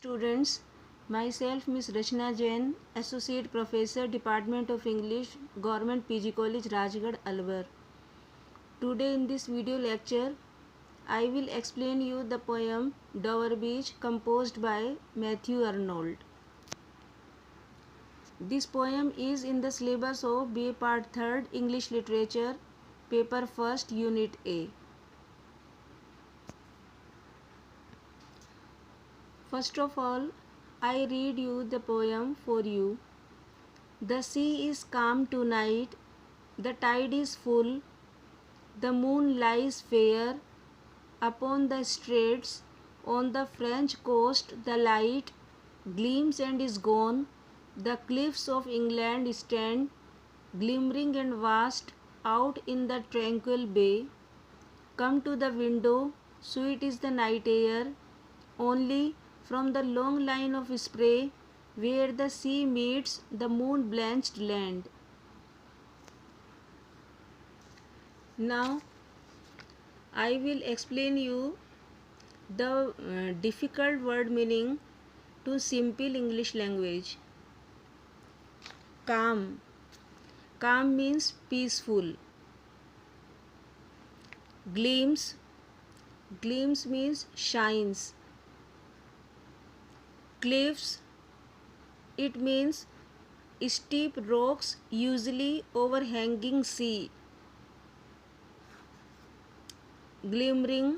students, myself Miss Rachna Jain, Associate Professor, Department of English, Government PG College, Rajgarh, Alwar. Today in this video lecture, I will explain you the poem Dover Beach composed by Matthew Arnold. This poem is in the syllabus of BA Part 3rd English Literature, Paper 1st, Unit A. First of all, I read you the poem for you. The sea is calm tonight, the tide is full, the moon lies fair upon the straits. On the French coast the light gleams and is gone. The cliffs of England stand glimmering and vast out in the tranquil bay. Come to the window, sweet is the night air, only from the long line of spray where the sea meets the moon-blanched land. Now, I will explain you the difficult word meaning to simple English language. Calm. Calm means peaceful. Gleams. Gleams means shines. Cliffs, it means steep rocks usually overhanging sea. Glimmering,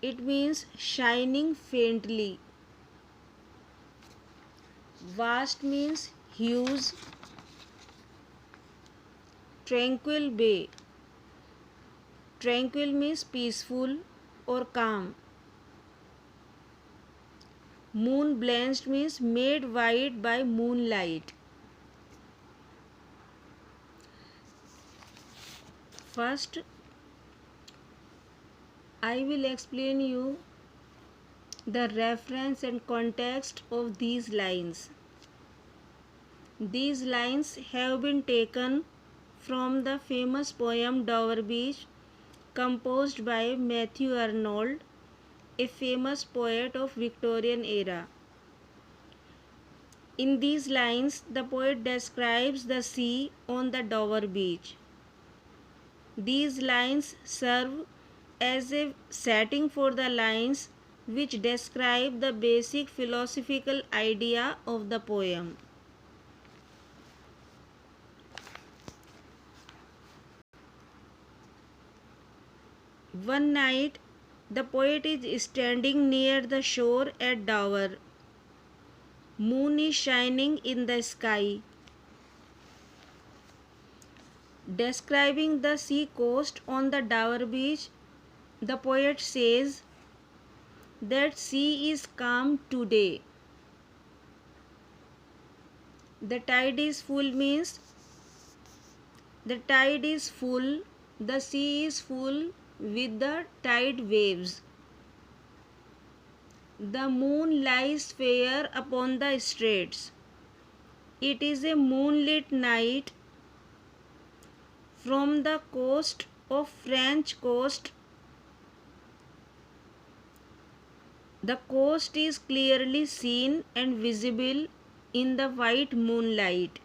it means shining faintly. Vast means huge. Tranquil bay, tranquil means peaceful or calm. Moon blanched means made white by moonlight. First, I will explain you the reference and context of these lines. These lines have been taken from the famous poem Dover Beach, composed by Matthew Arnold, a famous poet of Victorian era. In these lines, the poet describes the sea on the Dover beach. These lines serve as a setting for the lines which describe the basic philosophical idea of the poem. One night, the poet is standing near the shore at Dover. Moon is shining in the sky. Describing the sea coast on the Dover beach, the poet says that sea is calm today. The tide is full means the tide is full, the sea is full with the tide waves. The moon lies fair upon the straits. It is a moonlit night. From the coast of French coast, the coast is clearly seen and visible in the white moonlight.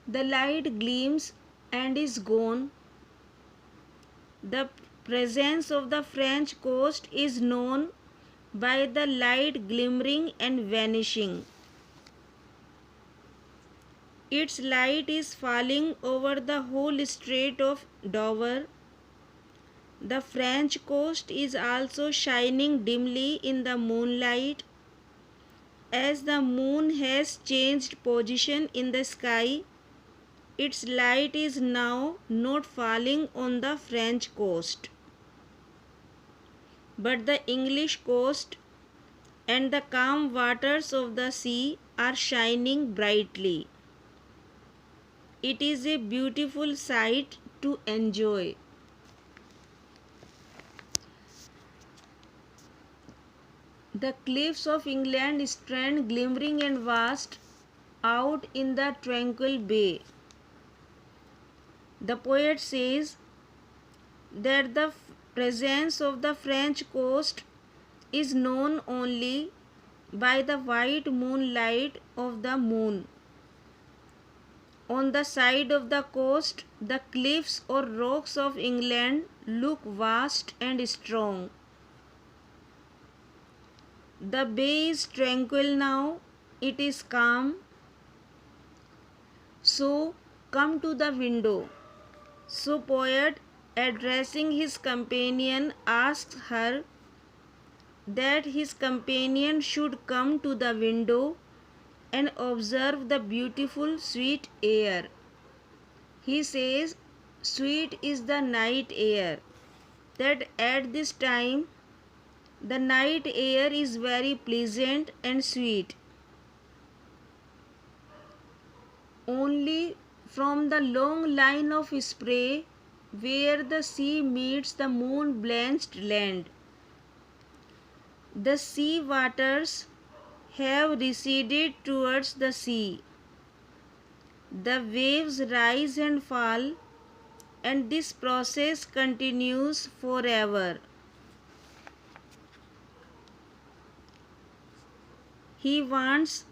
The light gleams and is gone. The presence of the French coast is known by the light glimmering and vanishing. Its light is falling over the whole strait of Dover. The French coast is also shining dimly in the moonlight. As the moon has changed position in the sky, its light is now not falling on the French coast, but the English coast, and the calm waters of the sea are shining brightly. It is a beautiful sight to enjoy. The cliffs of England stand glimmering and vast out in the tranquil bay. The poet says that the presence of the French coast is known only by the white moonlight of the moon. On the side of the coast, the cliffs or rocks of England look vast and strong. The bay is tranquil now, it is calm. So come to the window. So poet, addressing his companion, asks her that his companion should come to the window and observe the beautiful sweet air. He says, sweet is the night air, that at this time the night air is very pleasant and sweet. Only from the long line of spray where the sea meets the moon-blanched land, the sea waters have receded towards the sea. The waves rise and fall, and this process continues forever. He wants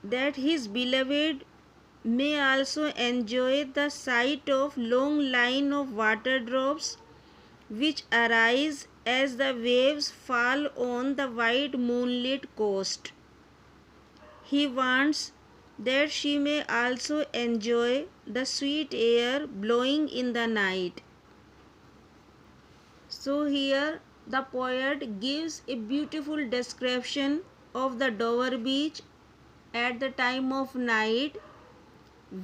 that his beloved may also enjoy the sight of long line of water drops which arise as the waves fall on the white moonlit coast. He wants that she may also enjoy the sweet air blowing in the night. So here the poet gives a beautiful description of the Dover beach at the time of night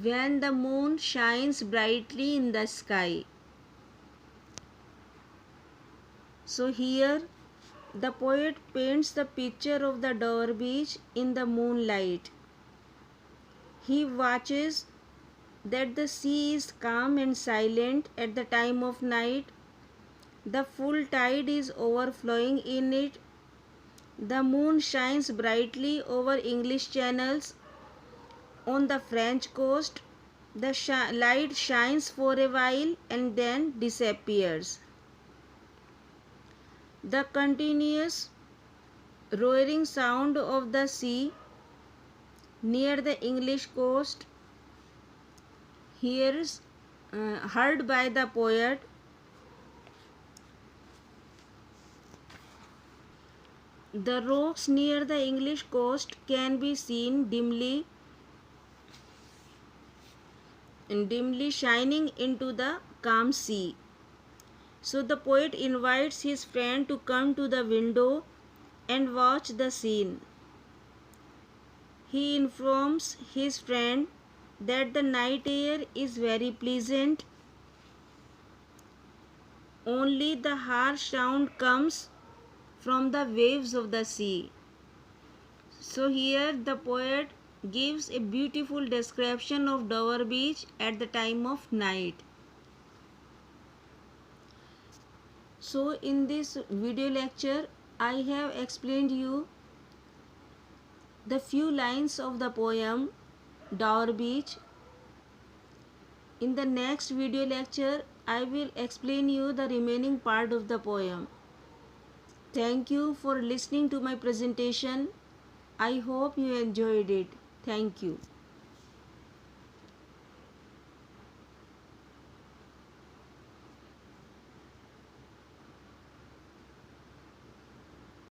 when the moon shines brightly in the sky. So here the poet paints the picture of the Dover beach in the moonlight. He watches that the sea is calm and silent at the time of night. The full tide is overflowing in it. The moon shines brightly over English channels. On the French coast, the light shines for a while and then disappears. The continuous roaring sound of the sea near the English coast heard by the poet. The rocks near the English coast can be seen dimly shining into the calm sea. So the poet invites his friend to come to the window and watch the scene. He informs his friend that the night air is very pleasant. Only the harsh sound comes from the waves of the sea. So here the poet gives a beautiful description of Dover beach at the time of night. So in this video lecture I have explained you the few lines of the poem Dover Beach. In the next video lecture I will explain you the remaining part of the poem. Thank you for listening to my presentation. I hope you enjoyed it. Thank you.